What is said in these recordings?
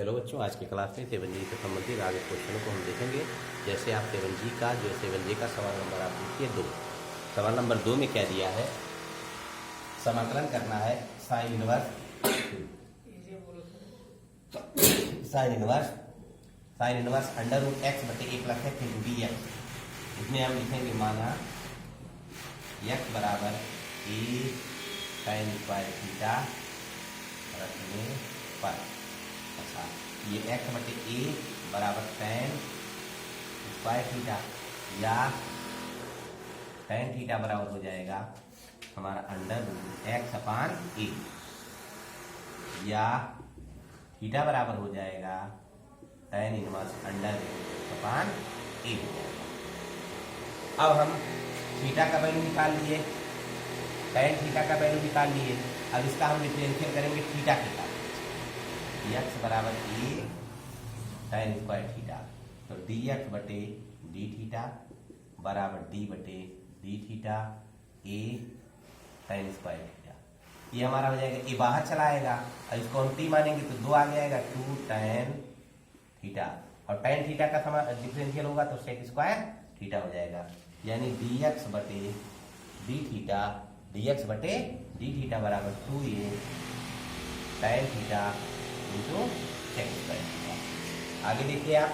Hello बच्चों, आज की क्लास में 7G से संबंधित आगे क्वेश्चनों को हम देखेंगे। जैसे आप 7G का सवाल नंबर आप देखिए 2। सवाल नंबर 2 में क्या दिया है, समाकलन करना है sine inverse under root X बटे A plus X into D X. इसमें हम लिखेंगे माना एक्स बराबर ए साइन स्क्वायर थीटा रखने पर। अच्छा, ये एक्स बटे ए बराबर टैन स्क्वायर थीटा या टैन थीटा बराबर हो जाएगा हमारा अंडर रूट एक्स अपान ए, या थीटा बराबर हो जाएगा टैन इनवर्स अंडर रूट अपान ए। अब हम थीटा का वैल्यू निकाल लिए, टैन थीटा का वैल्यू निकाल लिए। अब इसका हम डिफरेंशियल करेंगे थीटा के साथ। एक्स बराबर ए टैन स्क्वायर थीटा, तो डी एक्स बटे डी थीटा बराबर डी बटे डी थीटा ए टैन स्क्वायर थीटा। ये हमारा हो जाएगा, ए बाहर चला आएगा और इसको हम टी मानेंगे तो 2 आ जाएगा 2 टैन थीटा, और टैन थीटा का डिफरेंशियल होगा तो सेक स्क्वायर थीटा हो जाएगा। यानी डी एक्स बटे डी थीटा बराबर 2a tan theta into sec square theta. आगे देखिए आप,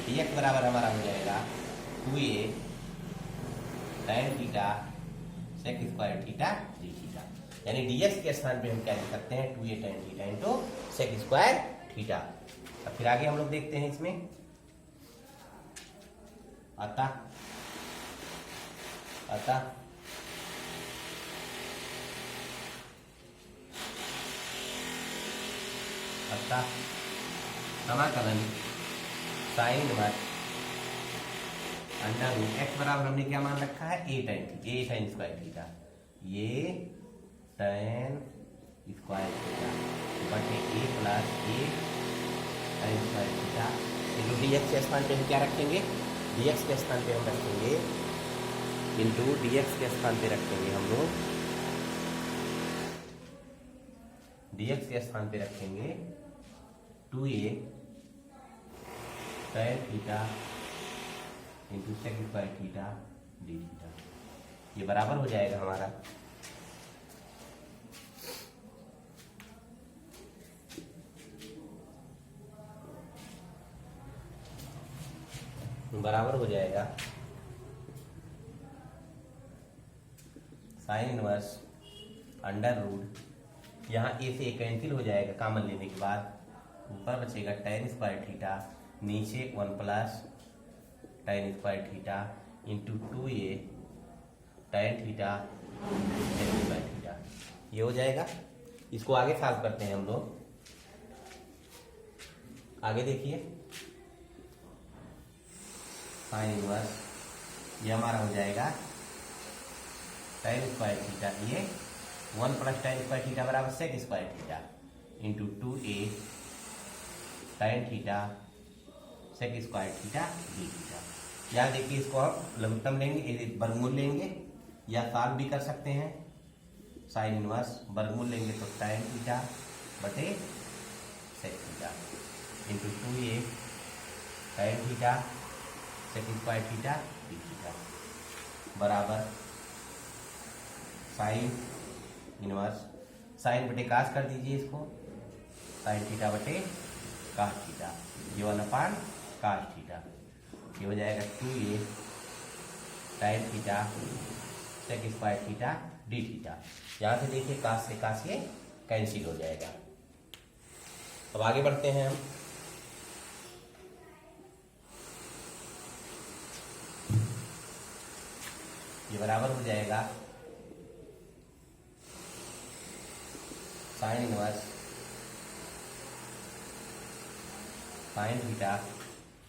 डी एक्स बराबर हमारा हो जाएगा 2a tan theta sec square theta d theta. यानी डी एक्स के स्थान पे हम क्या लिख सकते हैं, 2a tan theta into sec square theta. अब फिर आगे हम लोग देखते हैं इसमें अतः समाकलन sine inverse under root X बराबर हमने क्या मान रखा है, ए टैन स्क्वायर थीटा, ये टैन स्क्वायर थीटा बटे A plus A tan square theta into D x के स्थान पे हम क्या रखेंगे, डी एक्स के स्थान पे हम रखेंगे इंटू डी एक्स के स्थान पे रखेंगे हम लोग, डी एक्स के स्थान पे रखेंगे 2a tan theta into sec square theta d theta. ये बराबर हो जाएगा हमारा साइन इनवर्स अंडर रूट, यहाँ ए से कैंसिल हो जाएगा कॉमन लेने के बाद, ऊपर बचेगा टैन स्क्वायर थीटा, नीचे 1 plus tan square theta into 2a tan theta sec square theta. ये हो जाएगा। इसको आगे सॉल्व करते हैं हम लोग। आगे देखिए, साइन इनवर्स ये हमारा हो जाएगा टैन स्क्वायर थीटा, ये 1 प्लस टैन स्क्वायर थीटा बराबर sec square theta into 2a tan theta sec square theta d theta. यहाँ देखिए, इसको हम लघुत्तम लेंगे, वर्गमूल लेंगे या सॉल्व भी कर सकते हैं। साइन इनवर्स वर्गमूल लेंगे तो टैन थीटा बटे sec theta into 2a tan theta sec square theta d theta बराबर साइन इनवर्स, साइन बटे कास कर दीजिए इसको, साइन थीटा बटे कास थीटा, ये 1 अपान कास थीटा। ये हो जाएगा 2a tan theta sec square theta d theta. यहाँ से देखिए कास से कास ये कैंसिल हो जाएगा। अब आगे बढ़ते हैं हम। ये बराबर हो जाएगा sine inverse sine theta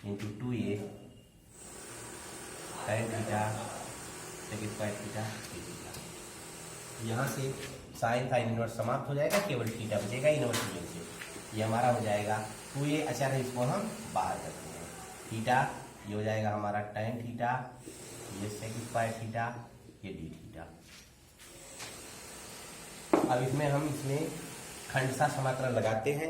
into 2a tan theta sec square theta d theta. यहाँ से साइन इनवर्स समाप्त हो जाएगा, केवल थीटा बचेगा इनवर्स से। ये हमारा हो जाएगा 2a। अच्छा है, इसको हम बाहर करते हैं, थीटा ये हो जाएगा हमारा टैन थीटा, ये सेक स्क्वायर थीटा, ये डी थीटा। अब इसमें खंडशः समाकलन लगाते हैं,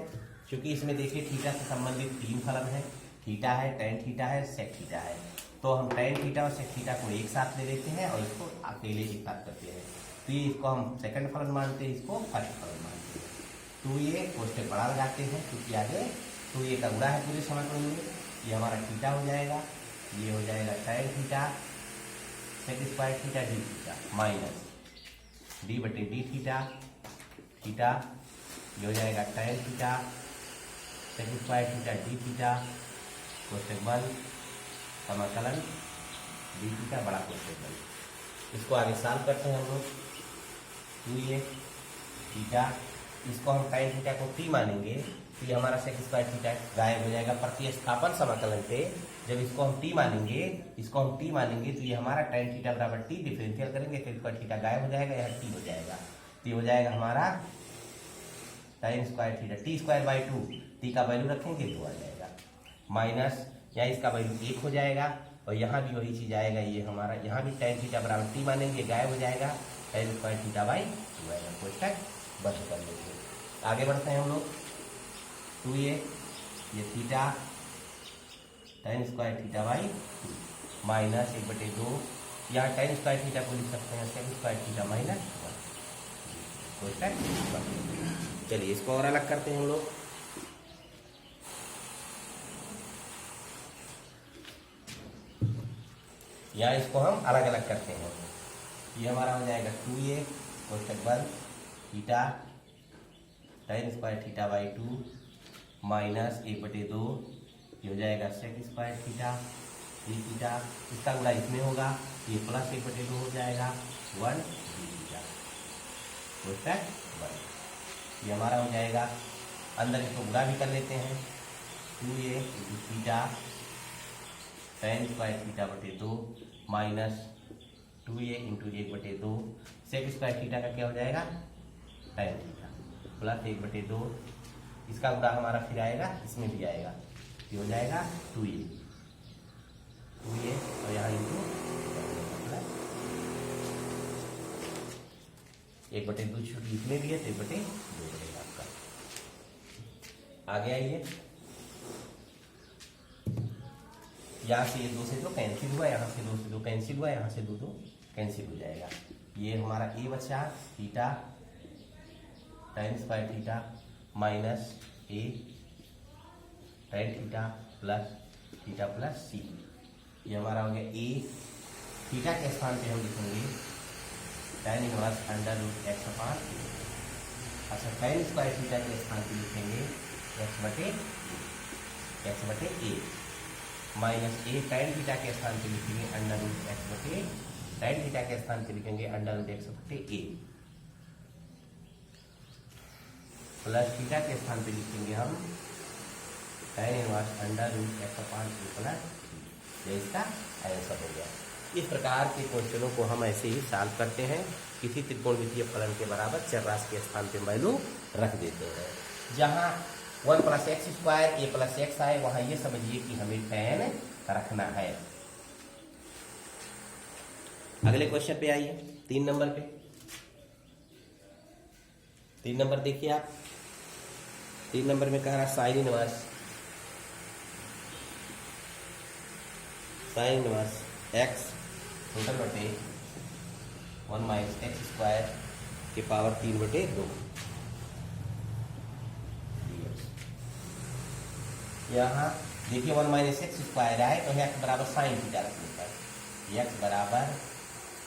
क्योंकि इसमें देखिए थीटा से संबंधित 3 फलन है, थीटा है, टेन थीटा है, सेक थीटा है। तो हम टेन थीटा और सेक थीटा को एक साथ ले लेते हैं और इसको अकेले एक साथ करते हैं। तो ये इसको हम सेकंड फलन मानते हैं, इसको फर्स्ट फलन मानते हैं। तो ये कोष्टक बड़ा लगाते हैं, क्योंकि आगे तो ये का गुणा है पूरे समाकलन में। ये हमारा थीटा हो जाएगा, ये हो जाएगा tan theta sec square theta d theta minus d बटे डी थीटा थीटा, ये हो जाएगा tan theta sec square theta d theta कोष्टक बंद समाकलन डी थीटा बड़ा कोष्टक बंद। इसको आगे सॉल्व करते हैं हम लोग। तो ये थीटा, इसको हम टेन थीटा को टी मानेंगे तो ये हमारा सेक स्क्वायर थीटा गायब हो जाएगा प्रतिस्थापन समाकलन पे। जब इसको हम टी मानेंगे, इसको हम टी मानेंगे तो ये हमारा टेन थीटा बराबर टी, डिफरेंशियल करेंगे सेक स्क्वायर थीटा गायब हो जाएगा, यहाँ टी हो जाएगा। तो ये हो जाएगा हमारा ten square theta T square by 2, T का वैल्यू रखेंगे तो आ जाएगा माइनस, यहाँ इसका वैल्यू 1 हो जाएगा और यहाँ भी वही चीज आएगा। ये हमारा यहाँ भी टेन थीटा बराबर टी मानेंगे, गायब हो जाएगा, टेन स्क्वायर थीटा बाई 2 आएगा। कोष्टक बंद कर लेंगे। आगे बढ़ते हैं हम लोग। तो ये theta tan square theta by 2 minus 1/2, यहाँ टेन स्क्वायर थीटा को लिख सकते हैं सेक स्क्वायर थीटा माइनस 1। कोष्टक बंद। चलिए इसको और अलग करते हैं हम लोग। या इसको हम अलग अलग करते हैं। ये हमारा हो जाएगा 2a कोष्टक बंद theta tan square theta by 2 minus 1/2, ये हो जाएगा sec square theta d theta, इसका गुणा इसमें होगा, ये प्लस 1/2 हो जाएगा 1 डी थीटा कोष्टक बंद। ये हमारा हो जाएगा, अंदर इसको गुणा भी कर लेते हैं। 2a theta tan square theta बटे 2 minus 2a into 1/2, sec square theta का क्या हो जाएगा टेन थीटा प्लस 1/2, इसका गुणा हमारा फिर आएगा, इसमें भी आएगा, ये हो जाएगा 2a और यहाँ इंटू 1/2 छुट्टी इसमें भी है तो 1/2 बनेगा आपका। आगे आइए, यहाँ से ये 2 से 2 कैंसिल हुआ, यहाँ से 2 से 2 कैंसिल हुआ, यहाँ से 2 कैंसिल हो जाएगा। ये हमारा ए बचा theta tan square theta minus a tan theta plus c. ये हमारा हो गया ए। थीटा के स्थान पे हम लिखेंगे tan inverse under root x upon. अच्छा, टेन स्क्वायर थीटा के स्थान पे लिखेंगे एक्स बटे ए माइनस ए टेन थीटा के स्थान पे लिखेंगे अंडर रूट एक्स बटे टेन थीटा के स्थान पे लिखेंगे अंडर रूट एक्स बटे ए प्लस थीटा के स्थान पे लिखेंगे हम tan inverse under root x upon a plus, ये इसका आंसर हो गया। इस प्रकार के क्वेश्चनों को हम ऐसे ही सॉल्व करते हैं। किसी त्रिकोणमितीय फलन के बराबर चर राशि के स्थान पे वैल्यू रख देते हैं। जहाँ 1 + x² a + x आए, वहां ये समझिए कि हमें tan रखना है। अगले क्वेश्चन पे आइए, 3 नंबर पे। 3 नंबर देखिए आप, 3 नंबर में कह रहा साइन इनवर्स x टोटल बटे 1 - x² के पावर 3/2। यहाँ देखिए 1 - x² आए तो x बराबर साइन थीटा रखने पर, x बराबर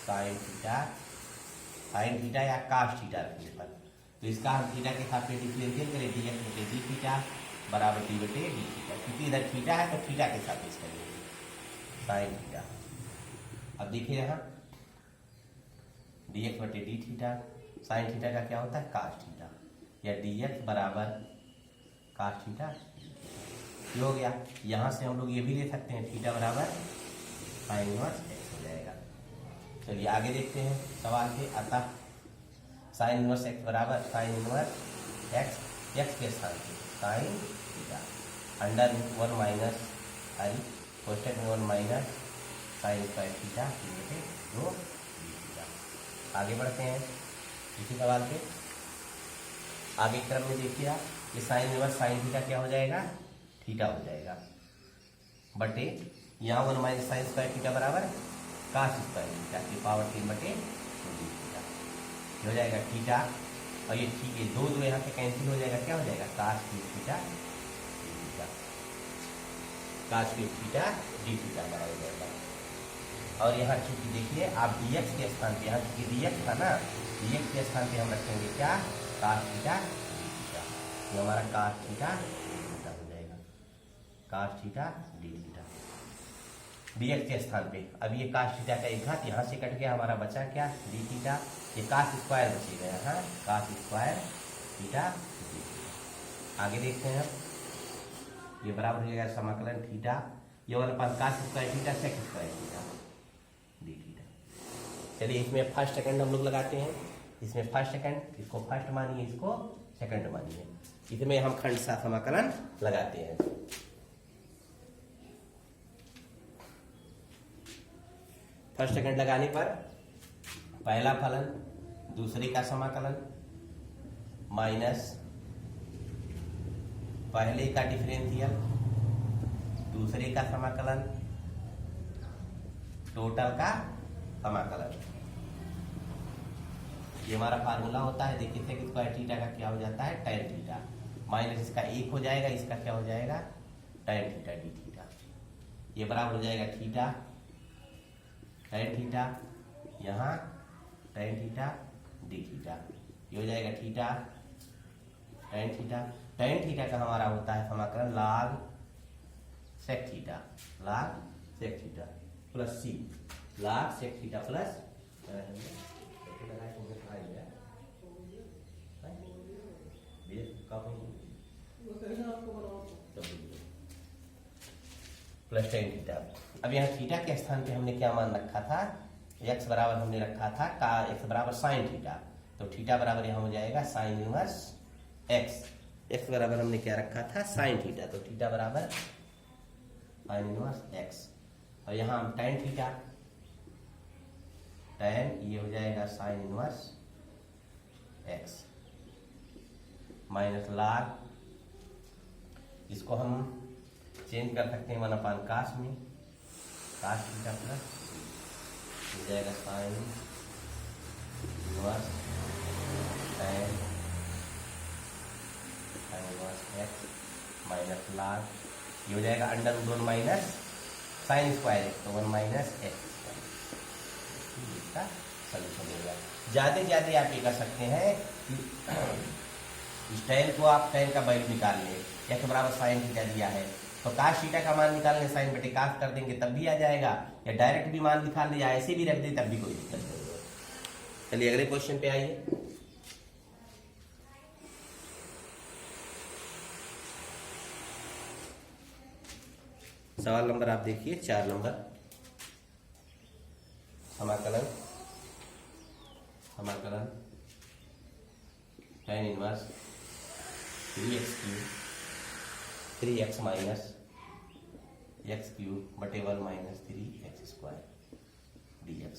साइन थीटा या कास थीटा रखने पर, तो इसका हम थीटा के साथ में डिफरेंशियल करें dx बटे डी थीटा बराबर डी बटे डी थीटा, क्योंकि इधर थीटा है तो थीटा के साथ इसका साइन थीटा। अब देखिए यहाँ dx बटे डी थीटा, साइन थीटा का क्या होता है कास थीटा, या dx बराबर कास थीटा ये हो गया। यहाँ से हम लोग ये भी ले सकते हैं थीटा बराबर साइन इनवर्स x हो जाएगा। चलिए आगे देखते हैं सवाल पे। अतः साइन इनवर्स x बराबर साइन इनवर्स x के स्थान पे sine theta under root 1 minus आई कोष्टक में 1 minus sine square theta 3/2 theta. आगे बढ़ते हैं इसी सवाल पे। आगे क्रम में देखिए आप, ये साइन इनवर्स साइन थीटा क्या हो जाएगा, थीटा हो जाएगा, बटे यहाँ 1 माइनस साइन स्क्वायर थीटा बराबर कास स्क्वायर थीटा की पावर 3 बटे 2 थीटा हो जाएगा थीटा। और ये ठीक है, दो यहाँ से कैंसिल हो जाएगा, क्या हो जाएगा cos cube theta d theta, cos cube theta d theta बराबर हो जाएगा। और यहाँ चूंकि देखिए आप dx के स्थान पे, यहाँ चूंकि dx था ना, dx के स्थान पे हम रखेंगे क्या, कास थीटा डी थीटा, ये हमारा कास थीटा डी थीटा हो जाएगा, cos theta d theta dx के स्थान पे। अब ये कास थीटा का एक घात यहाँ से कट गया, हमारा बचा क्या डी थीटा, ये कास स्क्वायर बचेगा यहाँ, cos square theta d theta. आगे देखते हैं अब, ये बराबर हो जाएगा समाकलन थीटा, ये वाला पास cos square theta sec square theta d theta. चलिए इसमें फर्स्ट सेकंड हम लोग लगाते हैं, इसमें फर्स्ट सेकंड, इसको फर्स्ट मानिए, इसको सेकंड मानिए, इसमें हम खंड सा समाकलन लगाते हैं। फर्स्ट सेकंड लगाने पर पहला फलन दूसरे का समाकलन माइनस पहले का डिफरेंशियल दूसरे का समाकलन टोटल का समाकलन। ये हमारा फार्मूला होता है, देखिए सेक स्क्वायर थीटा का क्या हो जाता है tan थीटा, माइनस इसका 1 हो जाएगा, इसका क्या हो जाएगा tan थीटा डी थीटा, ये बराबर हो जाएगा थीटा tan थीटा, यहाँ tan थीटा डी थीटा, ये हो जाएगा theta tan theta. tan theta का हमारा होता है समाकलन log sec theta, log sec theta plus c, log sec theta plus plus tan theta. अब यहाँ थीटा के स्थान पे हमने क्या मान रखा था, x बराबर हमने रखा था का x बराबर साइन थीटा, तो थीटा बराबर यहाँ हो जाएगा साइन इनवर्स x, x बराबर हमने क्या रखा था साइन थीटा, तो थीटा बराबर साइन इनवर्स x। और यहाँ हम tan थीटा, tan ये हो जाएगा sine inverse x minus log, इसको हम चेंज कर सकते हैं 1 कास में, कास थीटा प्लस हो जाएगा sine inverse tan inverse x minus log, ये हो जाएगा under root 1 minus sine square x, तो 1 माइनस x, इसका सॉल्यूशन होगा। ज्यादा आप ये कर सकते हैं कि इस tan को आप tan का वैल्यू निकाल लें, x बराबर साइन थीटा दिया है तो काश थीटा का मान निकालने साइन बटे काश कर देंगे तब भी आ जाएगा, या डायरेक्ट भी मान निकाल ले या ऐसे भी रख दे तब भी कोई दिक्कत नहीं है। चलिए अगले क्वेश्चन पे आइए। सवाल नंबर आप देखिए 4 नंबर, समाकलन tan inverse 3x cube 3x minus x cube बटे 1 माइनस 3x स्क्वायर dx,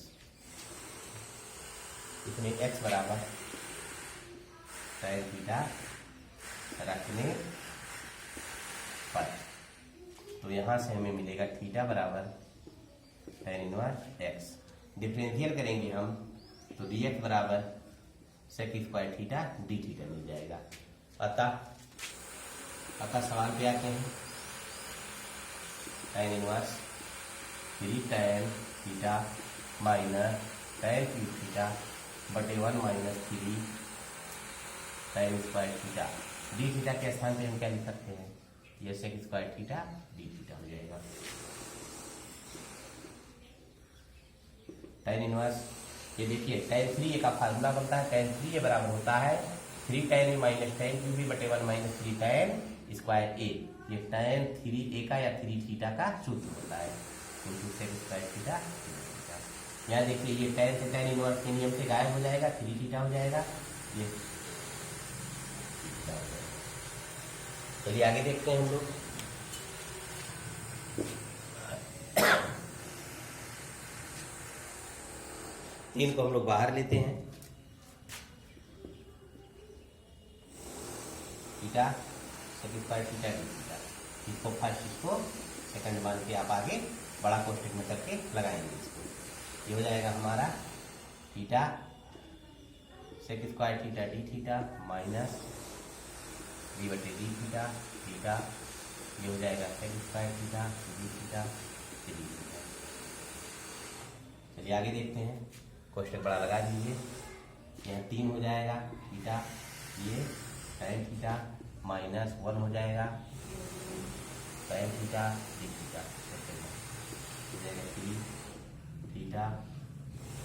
इसमें x बराबर tan थीटा रखने पर, तो यहाँ से हमें मिलेगा थीटा बराबर tan इनवर्स x, डिफरेंशियल करेंगे हम तो dx बराबर sec square theta d theta मिल जाएगा। अतः सवाल पे आते हैं, tan inverse 3 tan theta minus tan cube theta बटे 1 माइनस 3 tan square theta d theta के स्थान पे हम क्या लिख सकते हैं, ये sec square theta d theta हो जाएगा। tan इनवर्स ये देखिए tan 3a का फार्मूला बनता है, tan 3a बराबर होता है 3 tan a minus tan cube b बटे 1 माइनस 3 tan स्क्वायर a, ये tan 3a का या 3 थीटा का सूत्र होता है, सेक स्क्वायर थीटा। यहाँ देखिए ये tan से tan इनवर्स के नियम से गायब हो जाएगा, 3 थीटा हो जाएगा, ये चलिए आगे देखते हैं हम लोग। तीन को हम लोग बाहर लेते हैं, theta sec square theta d theta. इसको फर्स्ट, इसको सेकंड मान के आप आगे बड़ा कोष्टक में करके लगाएंगे इसको। ये हो जाएगा हमारा theta sec square theta d theta minus d बटे डी थीटा थीटा। ये हो जाएगा sec square theta d theta d theta. चलिए आगे देखते हैं, कोष्टक बड़ा लगा दीजिए। यहाँ 3 हो जाएगा थीटा, ये साइन थीटा माइनस 1 हो जाएगा साइन थीटा डी थीटा। हो जाएगा 3 theta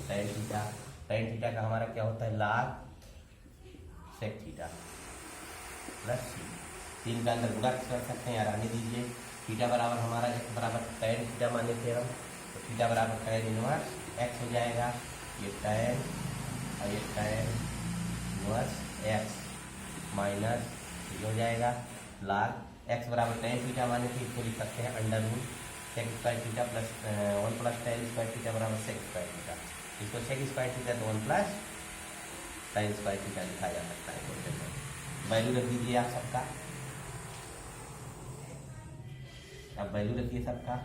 sine theta. Sine theta का हमारा क्या होता है, log सेक थीटा प्लस 3 का अंदर गुणा कर सकते हैं, यार आने दीजिए। थीटा बराबर हमारा x बराबर tan थीटा माने थे हम, तो थीटा बराबर tan इनवर्स x हो जाएगा। ये tan और ये tan इनवर्स x माइनस ये हो जाएगा log x बराबर tan थीटा माने थे, इसको लिख सकते हैं under root sec square theta plus 1 plus tan square theta बराबर सेक स्क्वायर थीटा। इसको सेक स्क्वायर थीटा तो 1 प्लस tan स्क्वायर थीटा लिखा जा सकता है। वैल्यू रख दीजिए आप सबका, अब वैल्यू रखिए सबका।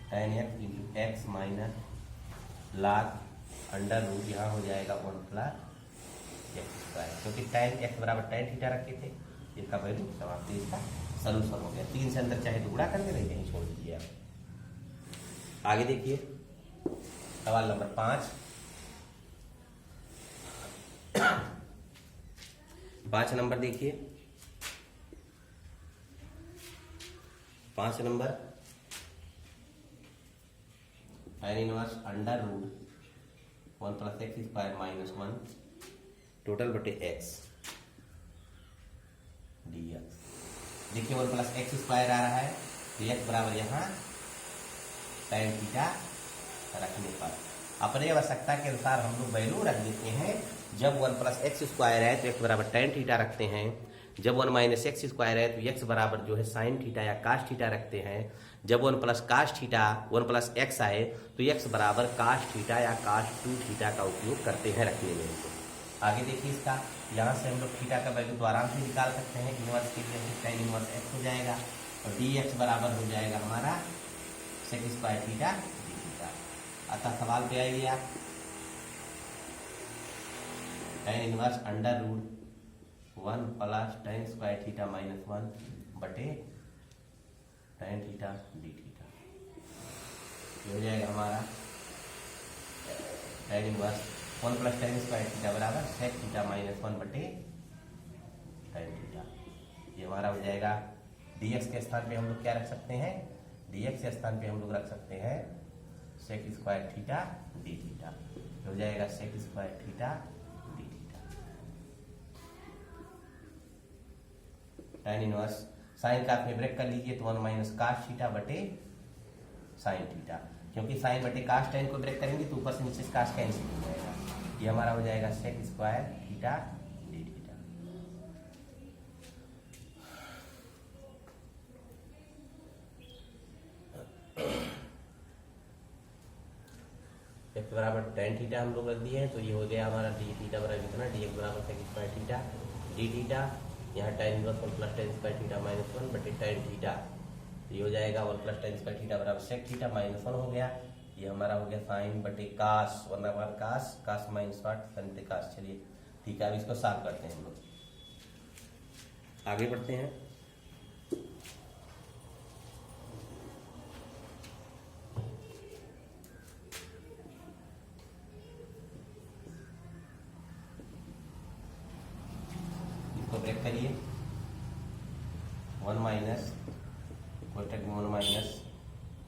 tan x into x minus log under root यहाँ हो जाएगा 1 प्लस एक्स स्क्वायर, क्योंकि tan x बराबर tan थीटा रखे थे। इसका वैल्यू समाप्त, इसका सलूशन हो गया। 3 से अंदर चाहे तो गुणा करके नहीं कहीं छोड़ दीजिए आप। आगे देखिए सवाल नंबर 5। 5 नंबर देखिए, 5 number tan inverse under root 1 plus x square minus 1 total बटे एक्स डी एक्स। देखिए 1 प्लस एक्स स्क्वायर आ रहा है, डी एक्स बराबर यहाँ tan थीटा रखने पर अपने आवश्यकता के अनुसार हम लोग वैल्यू रख देते हैं। जब 1 प्लस एक्स स्क्वायर है तो एक्स बराबर tan थीटा रखते हैं। जब 1 माइनस एक्स स्क्वायर है तो एक्स बराबर जो है साइन थीटा या काश थीटा रखते हैं। जब 1 प्लस काश थीटा 1 प्लस एक्स आए तो एक्स बराबर काश थीटा या काश 2 थीटा का उपयोग करते हैं रखने में इनको। आगे देखिए इसका, यहाँ से हम लोग थीटा का वैल्यू तो आराम से निकाल सकते हैं। इनवर्स के लिए tan इनवर्स एक्स हो जाएगा और डी एक्स बराबर हो जाएगा हमारा sec square theta d theta. अतः सवाल पे आइए आप, tan inverse under root 1 plus tan square theta minus 1 बटे tan थीटा डी थीटा। ये हो जाएगा हमारा tan inverse 1 plus tan square theta बराबर सेक थीटा माइनस 1 बटे tan थीटा। ये हमारा हो जाएगा। dx के स्थान पे हम लोग क्या रख सकते हैं, dx के स्थान पे हम लोग रख सकते हैं sec square theta d theta. हो जाएगा sec square theta d theta. tan inverse sine का आप में ब्रेक कर लीजिए तो 1 माइनस काश थीटा बटे साइन थीटा, क्योंकि साइन बटे काश tan को ब्रेक करेंगे तो ऊपर से नीचे काश कैंसिल हो जाएगा। ये हमारा हो जाएगा sec square theta d theta. X बराबर tan थीटा हम लोग रख दिए हैं, तो ये हो गया हमारा डी थीटा बराबर कितना, डी एक्स बराबर sec square theta d theta. यहाँ tan inverse 1 plus tan square theta minus 1 बटे tan थीटा। ये हो जाएगा 1 प्लस tan स्क्वायर थीटा बराबर सेक थीटा माइनस 1 हो गया। ये हमारा हो गया साइन बटे काश 1 बार काश काश माइनस 8 साइन बटे काश। चलिए ठीक है, अब इसको सॉल्व करते हैं हम लोग, आगे बढ़ते हैं। इसको ब्रेक करिए, 1 माइनस कोष्टक में 1 माइनस,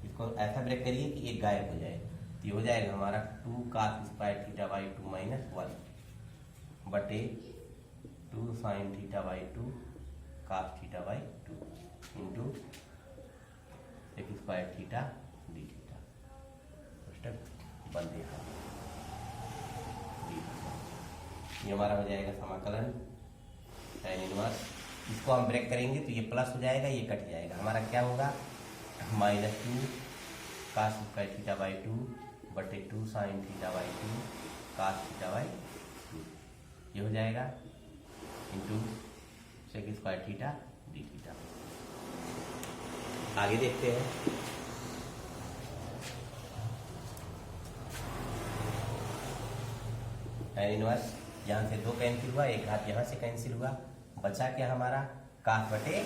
इसको ऐसा ब्रेक करिए कि एक गायब हो जाए। तो ये हो जाएगा हमारा 2 cos square theta by 2 minus 1 बटे 2 sine theta by 2 cos theta by 2 into sec square theta d theta. कोष्टक बंद है। ये हमारा हो जाएगा समाकलन tan इनवर्स। इसको हम ब्रेक करेंगे तो ये प्लस हो जाएगा, ये कट जाएगा। हमारा क्या होगा, minus 2 cos square theta by 2 बटे 2 sine theta by 2 cos theta by 2 ये हो जाएगा into sec square theta d theta. आगे देखते हैं। tan इनवर्स यहाँ से 2 कैंसिल हुआ, एक घात यहाँ से कैंसिल हुआ, बचा क्या हमारा काफ बटे,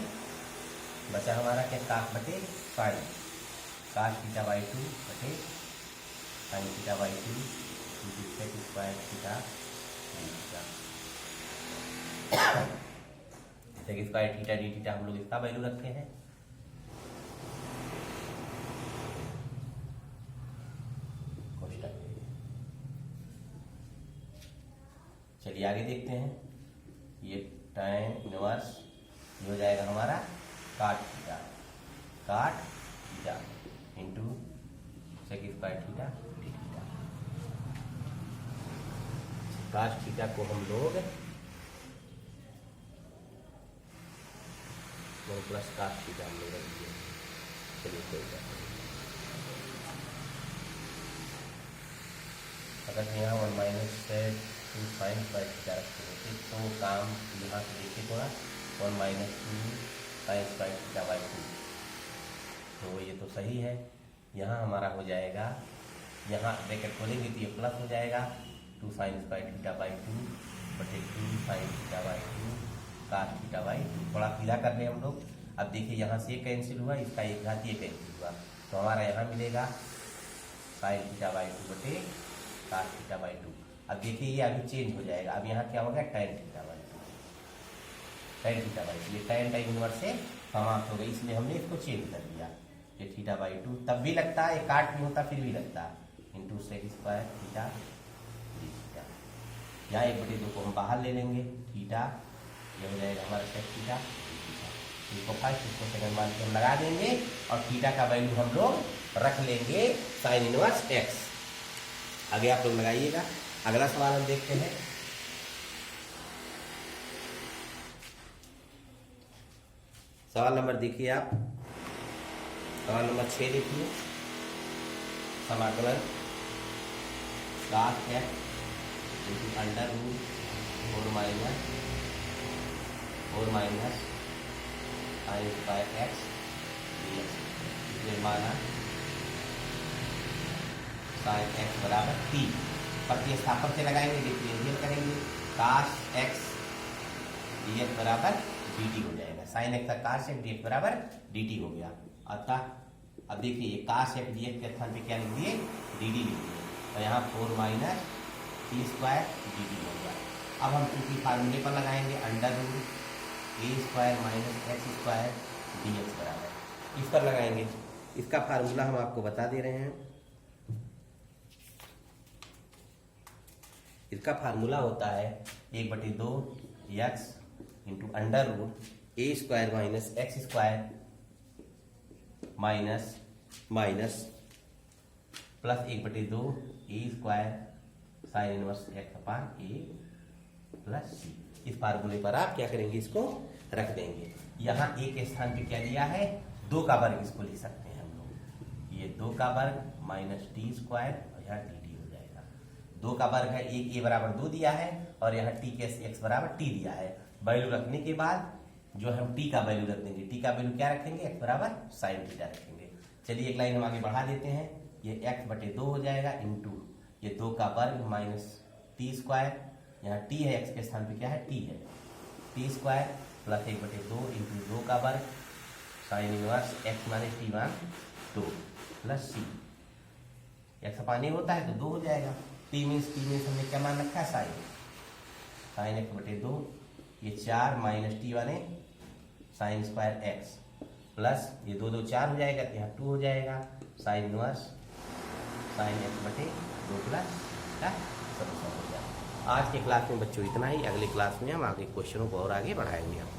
बचा हमारा क्या काफ बटे साइन, काश थीटा बाई 2 बटे sine theta by 2 into sec square theta d theta. Sec square theta d theta हम लोग इसका वैल्यू रखते हैं। चलिए आगे देखते हैं। ये tan इनवर्स ये हो जाएगा हमारा cot theta into sec square theta d theta. Cot theta को हम लोग प्लस काट थीटा हम लोग रख दिए। चलिए कोई बात नहीं। अगर यहाँ 1 minus two sign square theta रखते हैं तो काम यहाँ से देखिए थोड़ा 1 minus 2 sign square theta by 2, तो ये तो सही है। यहाँ हमारा हो जाएगा, यहाँ ब्रैकेट खोलेंगे तो ये प्लस हो जाएगा 2 साइन स्क्वायर थीटा बाई 2 बटे 2 साइन थीटा बाई 2 काट थीटा बाई 2। थोड़ा सीधा कर रहे हैं हम लोग। अब देखिए यहाँ से कैंसिल हुआ, इसका एक घात ये कैंसिल हुआ, तो हमारा यहाँ मिलेगा साइन थीटा बाई 2 बटे काट थीटा बाई 2। अब देखिए ये अभी चेंज हो जाएगा। अब यहाँ क्या होगा tan theta by 2, tan theta by 2। ये tan इनवर्स से समाप्त हो गई, इसलिए हमने इसको चेंज कर दिया। ये थीटा बाई 2 तब भी लगता है, ये काट भी होता फिर भी लगता है, into sec square theta d theta. यहाँ 1/2 को हम बाहर ले लेंगे, थीटा ये हो जाएगा हमारा सेक थीटा डी थीटा। इसको फर्स्ट इसको सेकंड मान के हम लगा देंगे और थीटा का वैल्यू हम लोग रख लेंगे साइन इनवर्स एक्स। आगे आप लोग लगाइएगा। अगला सवाल हम देखते हैं। सवाल नंबर देखिए आप, सवाल नंबर 6 देखिए। समाकलन cos x into under root और minus sine square x d x. इसमें माना साइन एक्स बराबर टी, प्रतिस्थापन से लगाएंगे, डिफरेंशियल करेंगे, काश एक्स डीएक्स बराबर dt हो जाएगा। साइन एक्स का काश एक्स डीएक्स बराबर dt हो गया। अतः अब देखिए ये काश एक्स डीएक्स के स्थान पे क्या लिख दिए, dd लिख दिए, तो यहाँ 4 माइनस टी स्क्वायर dt हो गया। अब हम चूंकि फार्मूले पर लगाएंगे, under root a square minus x square dx बराबर, इस पर लगाएंगे। इसका फार्मूला हम आपको बता दे रहे हैं। इसका फार्मूला होता है 1/2 x into under root a square minus x square minus plus 1/2 a square sine inverse x upon a plus c. इस फार्मूले पर आप क्या करेंगे, इसको रख देंगे। यहाँ ए के स्थान पे क्या दिया है, 2 का वर्ग, इसको लिख सकते हैं हम लोग। ये 2 का वर्ग माइनस टी स्क्वायर और यहाँ डी 2 का वर्ग है, एक ए बराबर 2 दिया है और यहाँ टी के एक्स बराबर टी दिया है। वैल्यू रखने के बाद जो हम टी का वैल्यू रख देंगे, टी का वैल्यू क्या रखेंगे, एक्स बराबर साइन थीटा रखेंगे। चलिए एक लाइन हम आगे बढ़ा देते हैं। ये x/2 हो जाएगा इंटू ये 2 का वर्ग माइनस टी स्क्वायर, यहाँ टी है, एक्स के स्थान पे क्या है टी है, टी स्क्वायर प्लस 1/2 इंटू 2 का वर्ग sign inverse x minus T मान 2 प्लस सी। एक्स अपान ए होता है तो 2 हो जाएगा। टी मीन्स हमने क्या मान रखा है, साइन x/2, ये 4 माइनस टी वाले साइन स्क्वायर एक्स प्लस ये 2 2 4 हो जाएगा, तो यहाँ 2 हो जाएगा sine inverse sign x/2 plus सब हो जाएगा। आज के क्लास में बच्चों इतना ही। अगले क्लास में हम आगे क्वेश्चनों को और आगे बढ़ाएंगे हम।